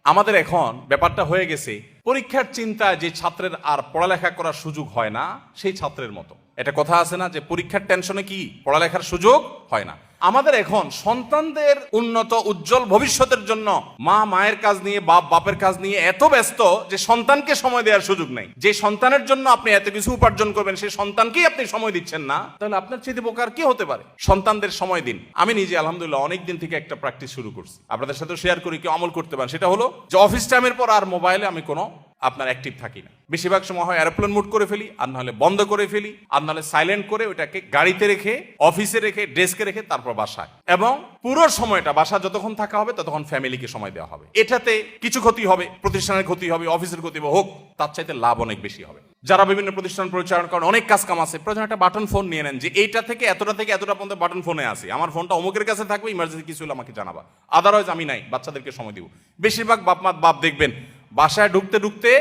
আমাদের এখন ব্যাপারটা হয়ে গেছে পরীক্ষার চিন্তায় যে ছাত্রের আর পড়ালেখা করার সুযোগ হয় না সেই ছাত্রের মতো। এটা কথা আছে না যে পরীক্ষার টেনশনে কি পড়ালেখার সুযোগ হয় না। আমাদের এখন সন্তানদের উন্নত উজ্জ্বল ভবিষ্যতের জন্য মা মায়ের কাজ নিয়ে, বাপ বাপের কাজ নিয়ে এত ব্যস্ত যে সন্তানকে সময় দেওয়ার সুযোগ নেই। যে সন্তানের জন্য আপনি এত কিছু উপার্জন করবেন সেই সন্তানকেই আপনি সময় দিচ্ছেন না, তাহলে আপনার চেয়ে বোকার কি হতে পারে? সন্তানদের সময় দিন। আমি নিজে আলহামদুলিল্লাহ অনেক দিন থেকে একটা প্র্যাকটিস শুরু করছি, আপনাদের সাথে শেয়ার করি, কি আমল করতে পারেন। সেটা হলো যে অফিস টাইমের পর আর মোবাইলে আমি কোনো আপনার অ্যাক্টিভ থাকি না। বেশিরভাগ সময় হয় এরোপ্লেন মোড করে ফেলি, আর নাহলে বন্ধ করে ফেলি, আর নাহলে সাইলেন্ট করে ওইটাকে গাড়িতে রেখে, অফিসে রেখে, ডেস্কে রেখে তারপর বাসায়। এবং পুরো সময়টা বাসা যতক্ষণ থাকা হবে ততক্ষণ ফ্যামিলিকে সময় দেওয়া হবে। এটাতে কিছু ক্ষতি হবে, প্রতিষ্ঠানের ক্ষতি হবে, অফিসের ক্ষতি হবে, হোক, তার চাইতে লাভ অনেক বেশি হবে। যারা বিভিন্ন প্রতিষ্ঠান পরিচালনা করেন, অনেক কাজ কাম আছে, প্রয়োজন একটা বাটন ফোন নিয়ে নেন যে এইটা থেকে এতটা পর্যন্ত বাটন ফোনে আছে, আমার ফোনটা অমুকের কাছে থাকবে, ইমার্জেন্সি কিছু হলে আমাকে জানাবা, আদারওয়াইজ আমি নাই, বাচ্চাদেরকে সময় দিব। বেশিরভাগ বাপ দেখবেন বাসায় ঢুকতে ঢুকতে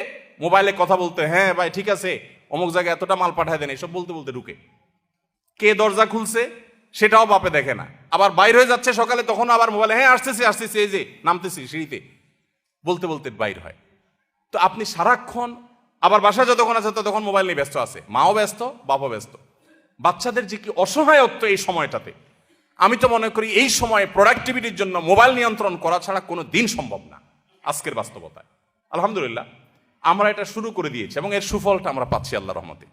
মোবাইলে কথা বলতে, হ্যাঁ ভাই ঠিক আছে অমুক জায়গায় এতটা মাল পাঠায় দেন, এসব বলতে বলতে ঢুকে। কে দরজা খুলছে সেটাও বাপে দেখে না, আবার বাইর হয়ে যাচ্ছে সকালে, তখন আবার মোবাইলে, হ্যাঁ আসতেছি এই যে নামতেছি সিঁড়িতে, বলতে বলতে বাইর হয়। তো আপনি সারাক্ষণ আবার বাসা যতক্ষণ আছে ততক্ষণ মোবাইল নিয়ে ব্যস্ত আছে, মাও ব্যস্ত, বাবাও ব্যস্ত। বাচ্চাদের যে কি অসহায়ত্ব এই সময়টাতে, আমি তো মনে করি এই সময়ে প্রোডাক্টিভিটির জন্য মোবাইল নিয়ন্ত্রণ করা ছাড়া কোনো দিন সম্ভব না আজকের বাস্তবতায়। আলহামদুলিল্লাহ আমরা এটা শুরু করে দিয়েছি এবং এর সুফলটা আমরা পাচ্ছি আল্লাহর রহমতে।